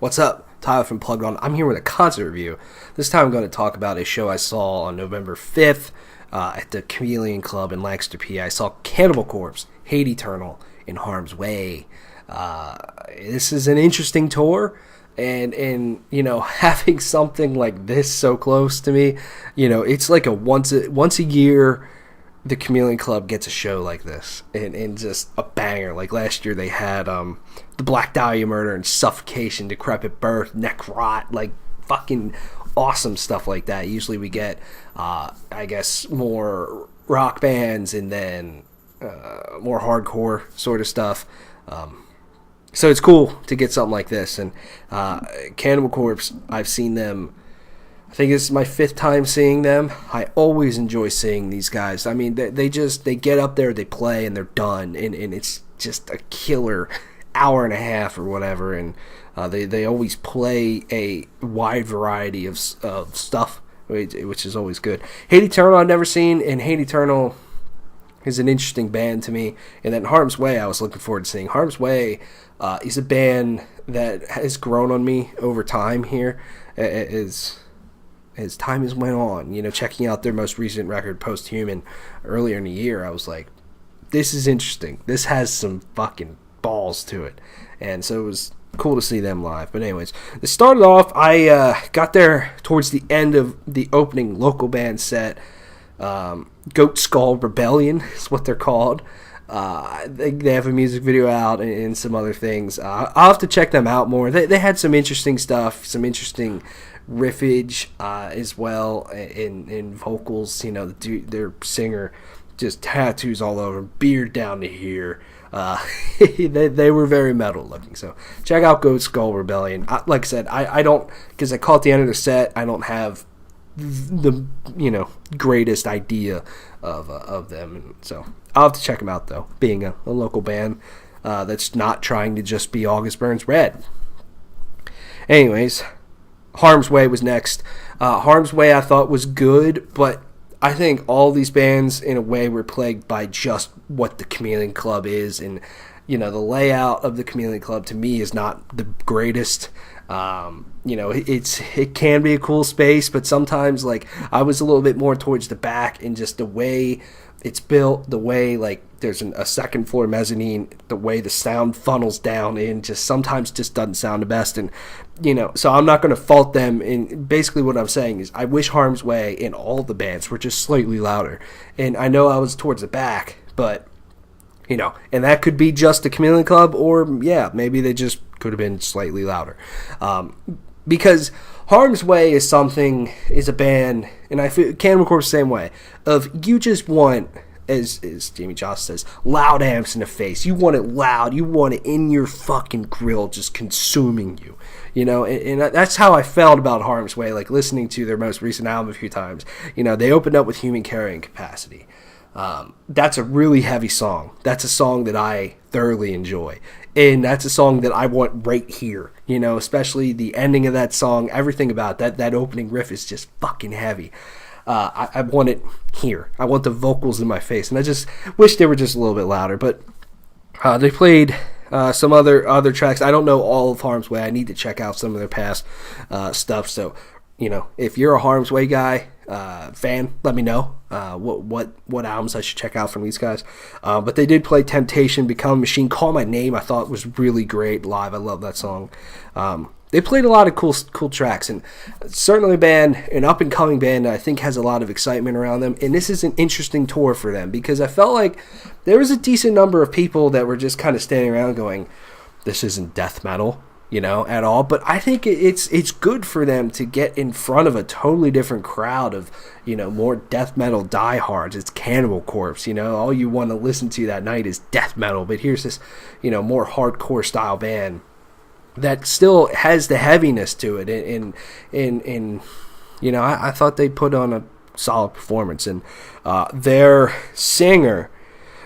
What's up? Tyler from Plugged On. I'm here with a concert review. This time I'm going to talk about a show I saw on November 5th at the Chameleon Club in Lancaster, PA. I saw Cannibal Corpse, Hate Eternal, in Harm's Way. This is an interesting tour, and having something like this so close to me, it's like a once a year the Chameleon Club gets a show like this, and just a banger. Like last year they had the Black Dahlia Murder and Suffocation, Decrepit Birth, Neck Rot, like fucking awesome stuff like that. Usually we get I guess more rock bands and then more hardcore sort of stuff. So it's cool to get something like this. And Cannibal Corpse, I've seen them, I think this is my 5th time seeing them. I always enjoy seeing these guys. I mean, they get up there, they play, and they're done. And it's just a killer hour and a half or whatever. And they always play a wide variety of stuff, which is always good. Hate Eternal I've never seen, and Hate Eternal is an interesting band to me. And then Harm's Way I was looking forward to seeing. Harm's Way is a band that has grown on me over time here. As time has went on, checking out their most recent record, Post-Human, earlier in the year, I was like, this is interesting. This has some fucking balls to it. And so it was cool to see them live. But anyways, it started off, I got there towards the end of the opening local band set. Goat Skull Rebellion is what they're called. They have a music video out and some other things. I'll have to check them out more. They had some interesting stuff, some interesting riffage as well in vocals. Their singer, just tattoos all over, beard down to here. They were very metal looking. So check out Goat Skull Rebellion. Like I said, I don't, because I caught the end of the set, I don't have the greatest idea of them, and so I'll have to check them out though, being a local band that's not trying to just be August Burns Red. Anyways, Harm's Way was next. Harm's Way I thought was good, but I think all these bands in a way were plagued by just what the Chameleon Club is, and the layout of the Chameleon Club to me is not the greatest. It can be a cool space, but sometimes like I was a little bit more towards the back, and just the way it's built, the way like there's a second floor mezzanine, the way the sound funnels down in, just sometimes just doesn't sound the best. And so I'm not going to fault them. And basically what I'm saying is I wish Harm's Way and all the bands were just slightly louder. And I know I was towards the back, but and that could be just the Chameleon Club, or maybe they just could have been slightly louder. Because Harm's Way is a band, and I feel Cannibal Corpse the same way, of you just want, as Jamie Joss says, loud amps in the face. You want it loud. You want it in your fucking grill, just consuming you. And that's how I felt about Harm's Way, like listening to their most recent album a few times. They opened up with Human Carrying Capacity. That's a really heavy song. That's a song that I thoroughly enjoy. And that's a song that I want right here. Especially the ending of that song, everything about that opening riff is just fucking heavy. I want it here. I want the vocals in my face. And I just wish they were just a little bit louder. But they played some other tracks. I don't know all of Harm's Way. I need to check out some of their past stuff. So, if you're a Harm's Way guy, fan, let me know what albums I should check out from these guys. But they did play Temptation, Become a Machine, Call My Name. I thought was really great live. I love that song. They played a lot of cool tracks, and certainly an up and coming band that I think has a lot of excitement around them. And this is an interesting tour for them, because I felt like there was a decent number of people that were just kind of standing around going, "This isn't death metal." At all. But I think it's good for them to get in front of a totally different crowd of, more death metal diehards. It's Cannibal Corpse, all you want to listen to that night is death metal. But here's this, more hardcore style band that still has the heaviness to it. And I thought they put on a solid performance. And their singer,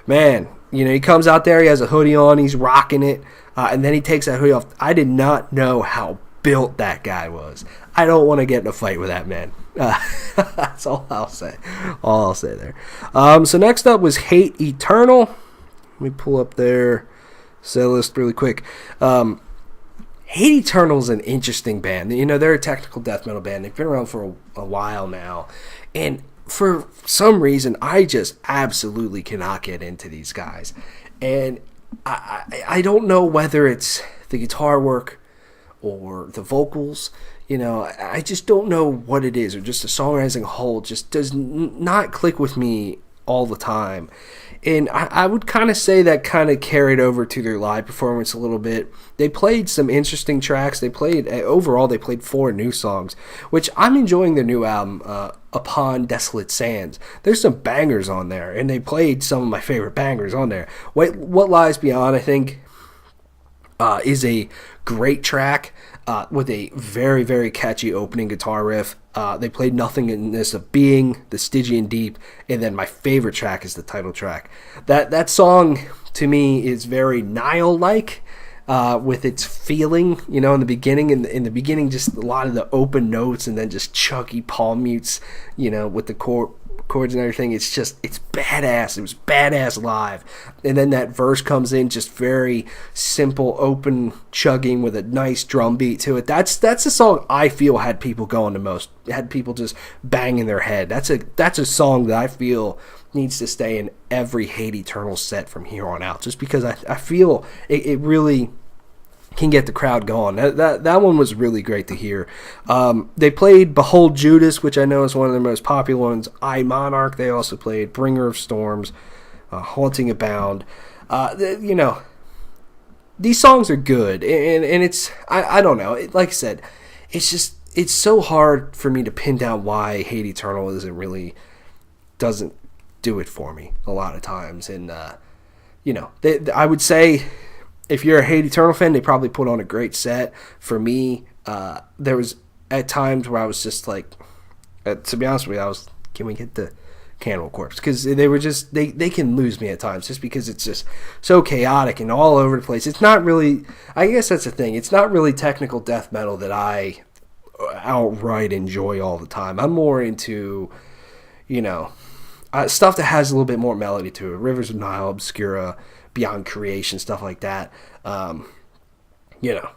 man, he comes out there, he has a hoodie on, he's rocking it. And then he takes that hoodie off. I did not know how built that guy was. I don't want to get in a fight with that man. That's all I'll say. All I'll say there. So next up was Hate Eternal. Let me pull up their setlist really quick. Hate Eternal's an interesting band. You know, they're a technical death metal band. They've been around for a while now. And for some reason, I just absolutely cannot get into these guys. And I don't know whether it's the guitar work or the vocals. You know, I just don't know what it is, or just the songwriting whole just does not click with me all the time. And I would kind of say that kind of carried over to their live performance a little bit. They played some interesting tracks. Overall, they played 4 new songs, which I'm enjoying their new album, Upon Desolate Sands. There's some bangers on there, and they played some of my favorite bangers on there. What Lies Beyond, I think, is a great track with a very, very catchy opening guitar riff. They played Nothingness of Being, The Stygian Deep, and then my favorite track is the title track. That song, to me, is very Nile-like with its feeling, you know, in the beginning. In the beginning, just a lot of the open notes and then just chunky palm mutes, you know, with the chords and everything. It's badass. It was badass live. And then that verse comes in, just very simple, open chugging with a nice drum beat to it. That's a song I feel had people going the most. Had people just banging their head. That's a song that I feel needs to stay in every Hate Eternal set from here on out. Just because I feel it really can get the crowd going. That one was really great to hear. They played Behold Judas, which I know is one of their most popular ones. I Monarch. They also played Bringer of Storms, Haunting Abound. You know, these songs are good, and it's I don't know. Like I said, it's so hard for me to pin down why Hate Eternal doesn't do it for me a lot of times. And you know, I would say, if you're a Hate Eternal fan, they probably put on a great set. For me, there was at times where I was just like, to be honest with you, can we get the Cannibal Corpse? Because they were just, they can lose me at times just because it's just so chaotic and all over the place. It's not really, I guess that's the thing, it's not really technical death metal that I outright enjoy all the time. I'm more into, you know, stuff that has a little bit more melody to it. Rivers of Nile, Obscura, Beyond Creation, stuff like that. You know,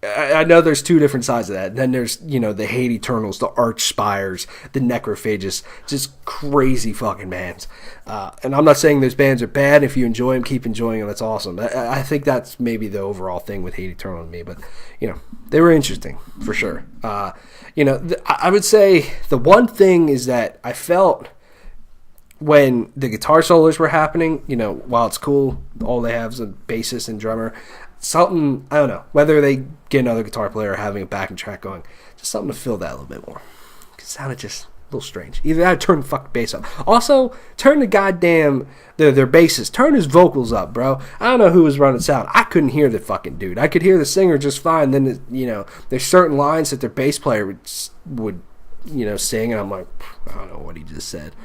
I know there's 2 different sides of that. And then there's, you know, the Hate Eternals, the Arch Spires, the Necrophages, just crazy fucking bands. And I'm not saying those bands are bad. If you enjoy them, keep enjoying them. That's awesome. I think that's maybe the overall thing with Hate Eternal and me. But, you know, they were interesting for sure. You know, I would say the one thing is that I felt when the guitar solos were happening, you know, while it's cool, all they have is a bassist and drummer. Something, I don't know, whether they get another guitar player or having a backing track going, just something to fill that a little bit more. It sounded just a little strange. Either that or turn the fucking bass up. Also, turn the goddamn, their bassist, turn his vocals up, bro. I don't know who was running sound. I couldn't hear the fucking dude. I could hear the singer just fine. Then, you know, there's certain lines that their bass player would you know, sing, and I'm like, I don't know what he just said.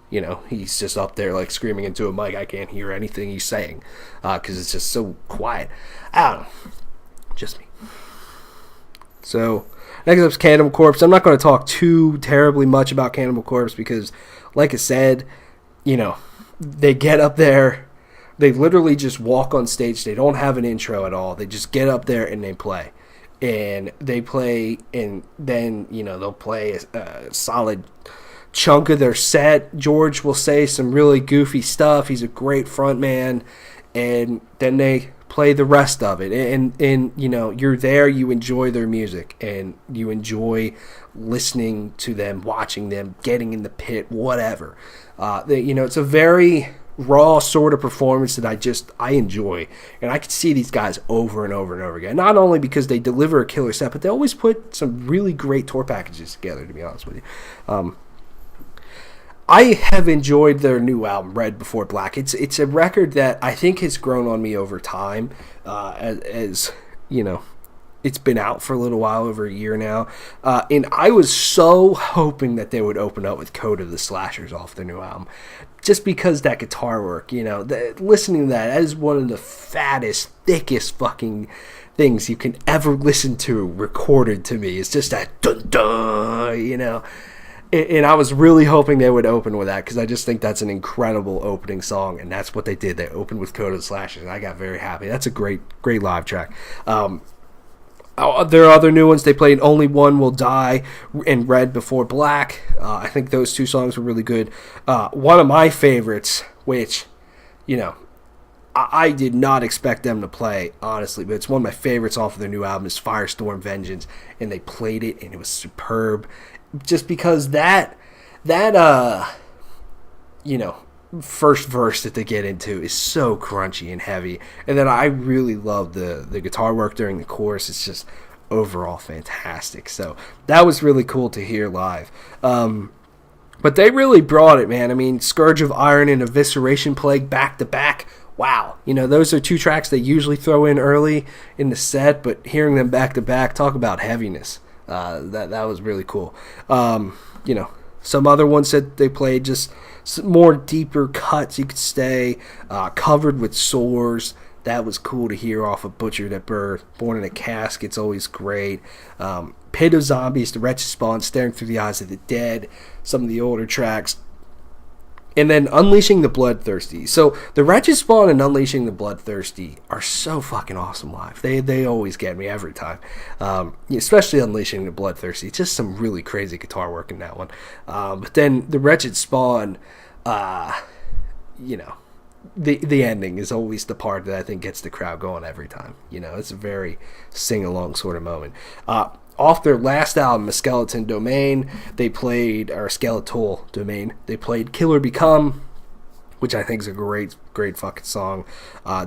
You know, he's just up there like screaming into a mic. I can't hear anything he's saying because it's just so quiet. I don't know, just me. So next up's Cannibal Corpse. I'm not going to talk too terribly much about Cannibal Corpse because, like I said, you know, they get up there, they literally just walk on stage. They don't have an intro at all. They just get up there and they play. And they play, and then, you know, they'll play a solid chunk of their set. George will say some really goofy stuff. He's a great front man, and then they play the rest of it. And you know, you're there, you enjoy their music, and you enjoy listening to them, watching them, getting in the pit, whatever. You know, it's a very raw sort of performance that I enjoy, and I can see these guys over and over and over again. Not only because they deliver a killer set, but they always put some really great tour packages together, to be honest with you. I have enjoyed their new album, Red Before Black. It's a record that I think has grown on me over time, as you know, it's been out for a little while, over a year now, and I was so hoping that they would open up with Code of the Slashers off their new album, just because that guitar work, you know, listening to that is one of the fattest, thickest fucking things you can ever listen to recorded to me. It's just that dun dun, you know. And I was really hoping they would open with that, because I just think that's an incredible opening song, and that's what they did. They opened with Code of the Slashers, and I got very happy. That's a great live track. There are other new ones. They played Only One Will Die and Red Before Black. I think those two songs were really good. One of my favorites, which, I did not expect them to play, honestly, but it's one of my favorites off of their new album, is Firestorm Vengeance, and they played it, and it was superb. Just because that first verse that they get into is so crunchy and heavy, and then I really love the guitar work during the chorus. It's just overall fantastic, so that was really cool to hear live. But they really brought it, man. I mean, Scourge of Iron and Evisceration Plague back to back. Wow, those are two tracks they usually throw in early in the set, but hearing them back to back, talk about heaviness. That was really cool. Some other ones that they played, just some more deeper cuts. You could stay Covered with Sores. That was cool to hear off of Butchered at Birth. Born in a Casket's always great. Pit of Zombies, The Wretched Spawn, Staring Through the Eyes of the Dead. Some of the older tracks. And then Unleashing the Bloodthirsty. So the Wretched Spawn and Unleashing the Bloodthirsty are so fucking awesome live. They always get me every time. Especially Unleashing the Bloodthirsty. Just some really crazy guitar work in that one. But then the Wretched Spawn, the ending is always the part that I think gets the crowd going every time. It's a very sing-along sort of moment. Off their last album, A Skeletal Domain, they played Killer Become, which I think is a great fucking song.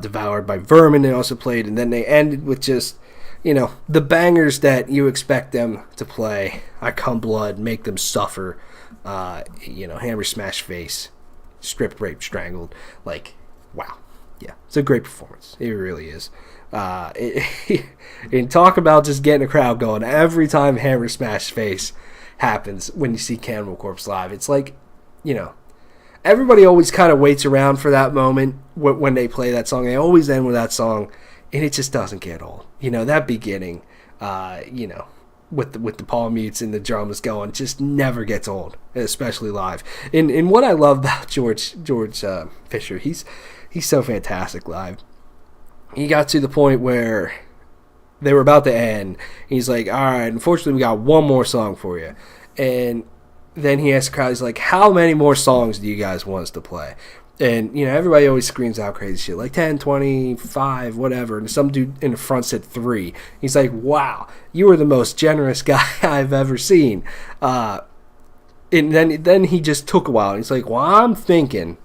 Devoured by Vermin they also played, and then they ended with just, the bangers that you expect them to play. I Come Blood, Make Them Suffer, Hammer Smash Face, Stripped, Raped, Strangled. Like, wow. Yeah, it's a great performance. It really is. And talk about just getting a crowd going. Every time Hammer Smash Face happens when you see Cannibal Corpse live, it's like, everybody always kind of waits around for that moment when they play that song. They always end with that song, and it just doesn't get old. That beginning, with the palm mutes and the drums going, just never gets old, especially live. And what I love about George Fisher, he's so fantastic live. He got to the point where they were about to end. He's like, all right, unfortunately, we got one more song for you. And then he asked the crowd, he's like, how many more songs do you guys want us to play? And, everybody always screams out crazy shit, like 10, 25, whatever. And some dude in the front said 3. He's like, wow, you are the most generous guy I've ever seen. And then he just took a while. He's like, well, I'm thinking...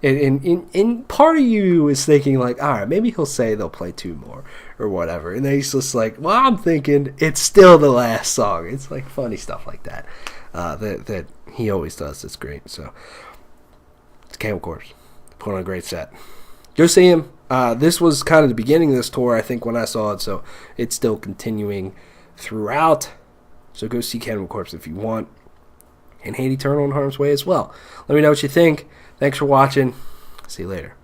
And part of you is thinking, like, all right, maybe he'll say they'll play 2 more or whatever. And then he's just like, well, I'm thinking it's still the last song. It's like funny stuff like that that he always does. It's great. So it's Cannibal Corpse. Put on a great set. Go see him. This was kind of the beginning of this tour, I think, when I saw it. So it's still continuing throughout. So go see Cannibal Corpse if you want. And Hate Eternal in Harm's Way as well. Let me know what you think. Thanks for watching. See you later.